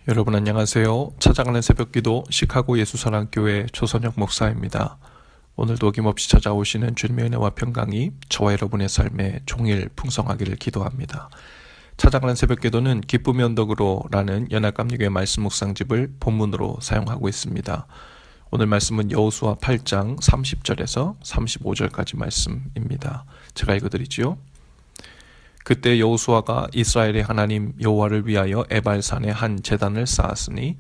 여러분 안녕하세요. 찾아가는 새벽기도 시카고 예수사랑교회 조선혁 목사입니다. 오늘도 어김없이 찾아오시는 주님의 은혜와 평강이 저와 여러분의 삶에 종일 풍성하기를 기도합니다. 찾아가는 새벽기도는 기쁨의 언덕으로 라는 연합감리교회 말씀 묵상집을 본문으로 사용하고 있습니다. 오늘 말씀은 여호수아 8장 30절에서 35절까지 말씀입니다. 제가 읽어드리지요. 그때 여호수아가 이스라엘의 하나님 여호와를 위하여 에발산에 한 제단을 쌓았으니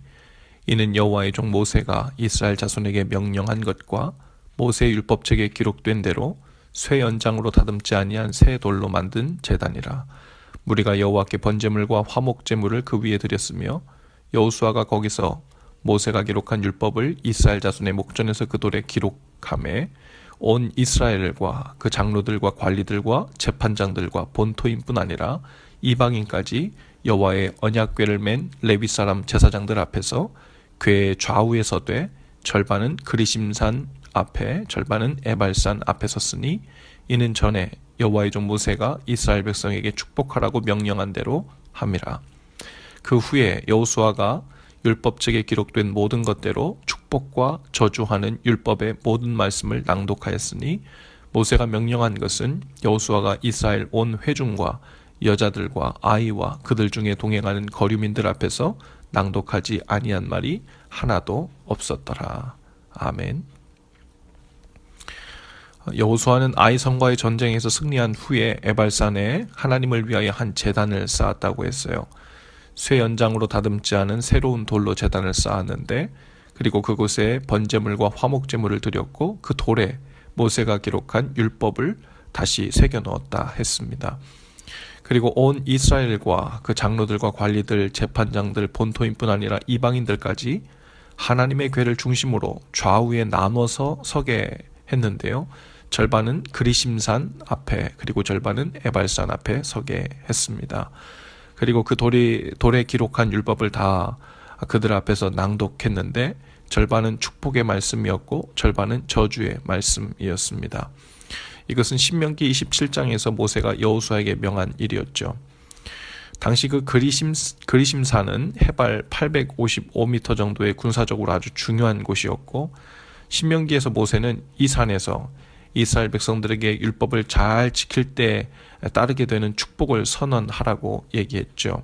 이는 여호와의 종 모세가 이스라엘 자손에게 명령한 것과 모세의 율법책에 기록된 대로 쇠 연장으로 다듬지 아니한 새 돌로 만든 제단이라. 무리가 여호와께 번제물과 화목제물을 그 위에 드렸으며 여호수아가 거기서 모세가 기록한 율법을 이스라엘 자손의 목전에서 그 돌에 기록하매 온 이스라엘과 그 장로들과 관리들과 재판장들과 본토인뿐 아니라 이방인까지 여호와의 언약궤를 맨 레위 사람 제사장들 앞에서 궤의 좌우에 서되 절반은 그리심산 앞에 절반은 에발산 앞에 섰으니 이는 전에 여호와의 종 모세가 이스라엘 백성에게 축복하라고 명령한 대로 함이라. 그 후에 여호수아가 율법책에 기록된 모든 것대로 축복과 저주하는 율법의 모든 말씀을 낭독하였으니 모세가 명령한 것은 여호수아가 이스라엘 온 회중과 여자들과 아이와 그들 중에 동행하는 거류민들 앞에서 낭독하지 아니한 말이 하나도 없었더라. 아멘. 여호수아는 아이성과의 전쟁에서 승리한 후에 에발산에 하나님을 위하여 한 제단을 쌓았다고 했어요. 쇠 연장으로 다듬지 않은 새로운 돌로 제단을 쌓았는데, 그리고 그곳에 번제물과 화목제물을 드렸고 그 돌에 모세가 기록한 율법을 다시 새겨 넣었다 했습니다. 그리고 온 이스라엘과 그 장로들과 관리들, 재판장들, 본토인뿐 아니라 이방인들까지 하나님의 궤를 중심으로 좌우에 나눠서 서게 했는데요. 절반은 그리심산 앞에, 그리고 절반은 에발산 앞에 서게 했습니다. 그리고 그 돌에 기록한 율법을 다 그들 앞에서 낭독했는데 절반은 축복의 말씀이었고 절반은 저주의 말씀이었습니다. 이것은 신명기 27장에서 모세가 여호수아에게 명한 일이었죠. 당시 그 그리심산은 해발 855m 정도의 군사적으로 아주 중요한 곳이었고, 신명기에서 모세는 이 산에서 이스라엘 백성들에게 율법을 잘 지킬 때 따르게 되는 축복을 선언하라고 얘기했죠.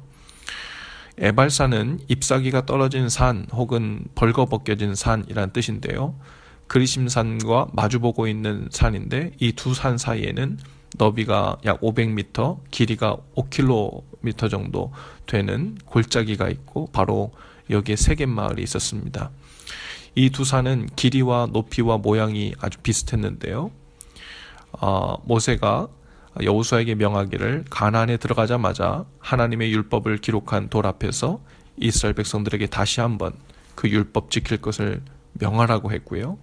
에발산은 잎사귀가 떨어진 산 혹은 벌거벗겨진 산이란 뜻인데요. 그리심산과 마주보고 있는 산인데 이 두 산 사이에는 너비가 약 500m, 길이가 5km 정도 되는 골짜기가 있고 바로 여기에 세겜 마을이 있었습니다. 이 두 산은 길이와 높이와 모양이 아주 비슷했는데요. 모세가 여호수아에게 명하기를 가나안에 들어가자마자 하나님의 율법을 기록한 돌 앞에서 이스라엘 백성들에게 다시 한번 그 율법 지킬 것을 명하라고 했고요.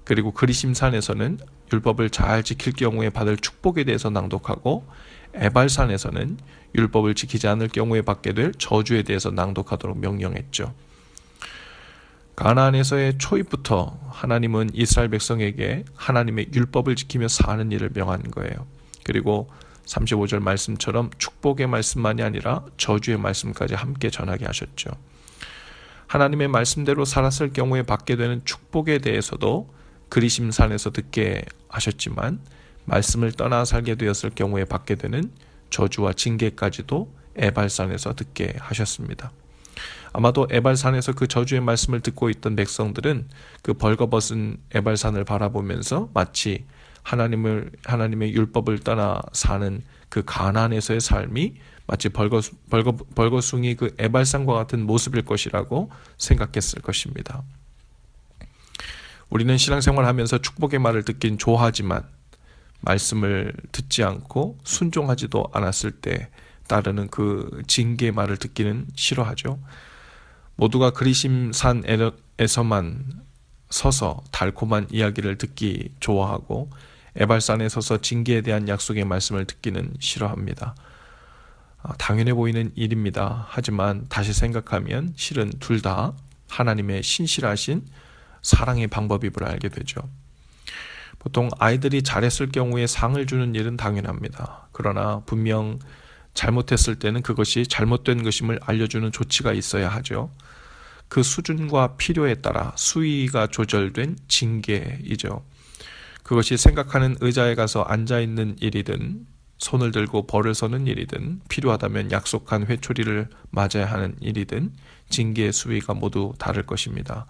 그리고 그리심산에서는 율법을 잘 지킬 경우에 받을 축복에 대해서 낭독하고, 에발산에서는 율법을 지키지 않을 경우에 받게 될 저주에 대해서 낭독하도록 명령했죠. 가나안에서의 초입부터 하나님은 이스라엘 백성에게 하나님의 율법을 지키며 사는 일을 명한 거예요. 그리고 35절 말씀처럼 축복의 말씀만이 아니라 저주의 말씀까지 함께 전하게 하셨죠. 하나님의 말씀대로 살았을 경우에 받게 되는 축복에 대해서도 그리심산에서 듣게 하셨지만, 말씀을 떠나 살게 되었을 경우에 받게 되는 저주와 징계까지도 에발산에서 듣게 하셨습니다. 아마도 에발산에서 그 저주의 말씀을 듣고 있던 백성들은 그 벌거벗은 에발산을 바라보면서 마치 하나님의 율법을 떠나 사는 그 가나안에서의 삶이 마치 벌거숭이 그 에발산과 같은 모습일 것이라고 생각했을 것입니다. 우리는 신앙생활하면서 축복의 말을 듣긴 좋아하지만 말씀을 듣지 않고 순종하지도 않았을 때 따르는 그 징계의 말을 듣기는 싫어하죠. 모두가 그리심산에서만 서서 달콤한 이야기를 듣기 좋아하고, 에발산에 서서 징계에 대한 약속의 말씀을 듣기는 싫어합니다. 당연해 보이는 일입니다. 하지만 다시 생각하면 실은 둘 다 하나님의 신실하신 사랑의 방법임을 알게 되죠. 보통 아이들이 잘했을 경우에 상을 주는 일은 당연합니다. 그러나 분명 잘못했을 때는 그것이 잘못된 것임을 알려주는 조치가 있어야 하죠. 그 수준과 필요에 따라 수위가 조절된 징계이죠. 그것이 생각하는 의자에 가서 앉아있는 일이든 손을 들고 벌을 서는 일이든 필요하다면 약속한 회초리를 맞아야 하는 일이든 징계의 수위가 모두 다를 것입니다.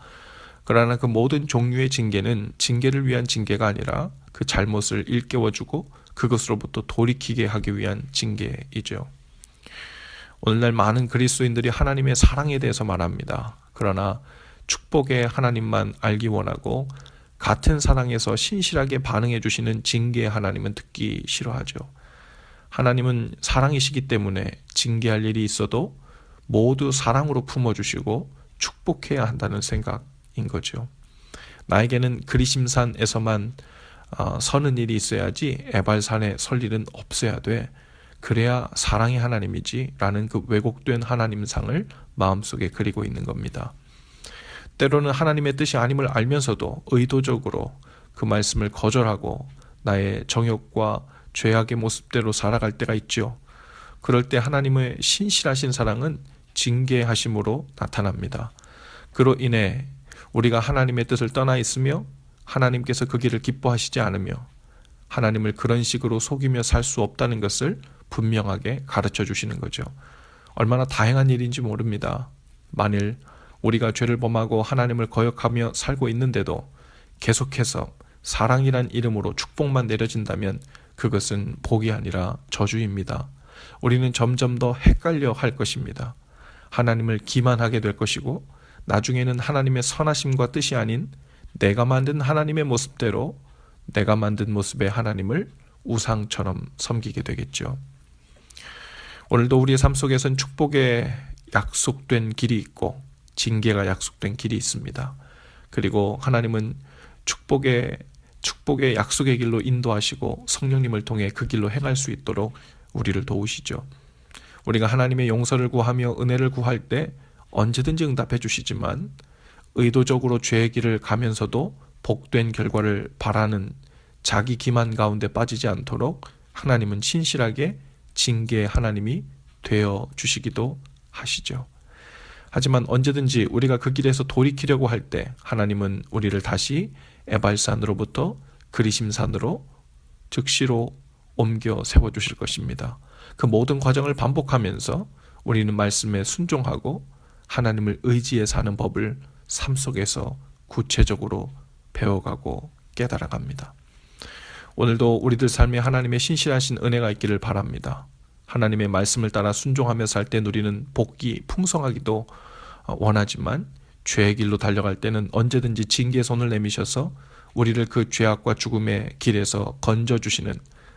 그러나 그 모든 종류의 징계는 징계를 위한 징계가 아니라 그 잘못을 일깨워주고 그것으로부터 돌이키게 하기 위한 징계이죠. 오늘날 많은 그리스도인들이 하나님의 사랑에 대해서 말합니다. 그러나 축복의 하나님만 알기 원하고 같은 사랑에서 신실하게 반응해 주시는 징계의 하나님은 듣기 싫어하죠. 하나님은 사랑이시기 때문에 징계할 일이 있어도 모두 사랑으로 품어주시고 축복해야 한다는 생각인 거죠. 나에게는 그리심산에서만 서는 일이 있어야지 에발산에 설 일은 없어야 돼. 그래야 사랑의 하나님이지 라는 그 왜곡된 하나님상을 마음속에 그리고 있는 겁니다. 때로는 하나님의 뜻이 아님을 알면서도 의도적으로 그 말씀을 거절하고 나의 정욕과 죄악의 모습대로 살아갈 때가 있죠. 그럴 때 하나님의 신실하신 사랑은 징계하심으로 나타납니다. 그로 인해 우리가 하나님의 뜻을 떠나 있으며 하나님께서 그 길을 기뻐하시지 않으며 하나님을 그런 식으로 속이며 살 수 없다는 것을 분명하게 가르쳐 주시는 거죠. 얼마나 다행한 일인지 모릅니다. 만일 우리가 죄를 범하고 하나님을 거역하며 살고 있는데도 계속해서 사랑이란 이름으로 축복만 내려진다면 그것은 복이 아니라 저주입니다. 우리는 점점 더 헷갈려 할 것입니다. 하나님을 기만하게 될 것이고 나중에는 하나님의 선하심과 뜻이 아닌 내가 만든 하나님의 모습대로 내가 만든 모습의 하나님을 우상처럼 섬기게 되겠죠. 오늘도 우리의 삶 속에선 축복의 약속된 길이 있고 징계가 약속된 길이 있습니다. 그리고 하나님은 축복의 약속의 길로 인도하시고 성령님을 통해 그 길로 행할 수 있도록 우리를 도우시죠. 우리가 하나님의 용서를 구하며 은혜를 구할 때 언제든지 응답해 주시지만 의도적으로 죄의 길을 가면서도 복된 결과를 바라는 자기 기만 가운데 빠지지 않도록 하나님은 신실하게 징계의 하나님이 되어 주시기도 하시죠. 하지만 언제든지 우리가 그 길에서 돌이키려고 할 때 하나님은 우리를 다시 에발산으로부터 그리심산으로 즉시로 옮겨 세워주실 것입니다. 그 모든 과정을 반복하면서 우리는 말씀에 순종하고 하나님을 의지해 사는 법을 삶 속에서 구체적으로 배워가고 깨달아갑니다. 오늘도 우리들 삶에 하나님의 신실하신 은혜가 있기를 바랍니다. 하나님의 말씀을 따라 순종하며 살 때 누리는 복이 풍성하기도 원하지만 죄의 길로 달려갈 때는 언제든지 징계의 손을 내미셔서 우리를 그 죄악과 죽음의 길에서 건져주시는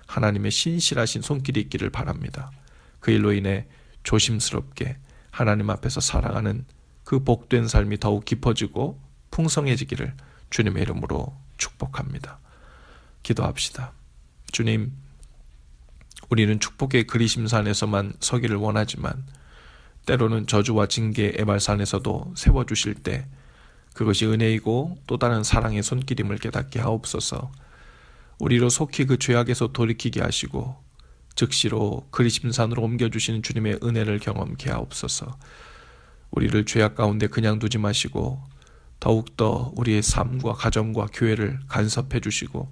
하나님의 신실하신 손길이 있기를 바랍니다. 그 일로 인해 조심스럽게 하나님 앞에서 살아가는 그 복된 삶이 더욱 깊어지고 풍성해지기를 주님의 이름으로 축복합니다. 기도합시다. 주님, 우리는 축복의 그리심산에서만 서기를 원하지만 때로는 저주와 징계의 에발산에서도 세워주실 때 그것이 은혜이고 또 다른 사랑의 손길임을 깨닫게 하옵소서. 우리로 속히 그 죄악에서 돌이키게 하시고 즉시로 그리심산으로 옮겨주시는 주님의 은혜를 경험케 하옵소서. 우리를 죄악 가운데 그냥 두지 마시고 더욱더 우리의 삶과 가정과 교회를 간섭해 주시고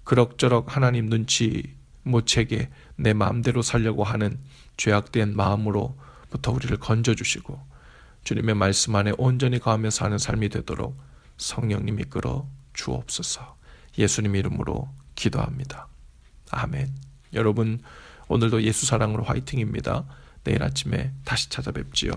그럭저럭 하나님 눈치 못 채게 내 마음대로 살려고 하는 죄악된 마음으로부터 우리를 건져주시고 주님의 말씀 안에 온전히 거하며 사는 삶이 되도록 성령님 이끌어 주옵소서. 예수님 이름으로 기도합니다. 아멘. 여러분, 오늘도 예수 사랑으로 화이팅입니다. 내일 아침에 다시 찾아뵙지요.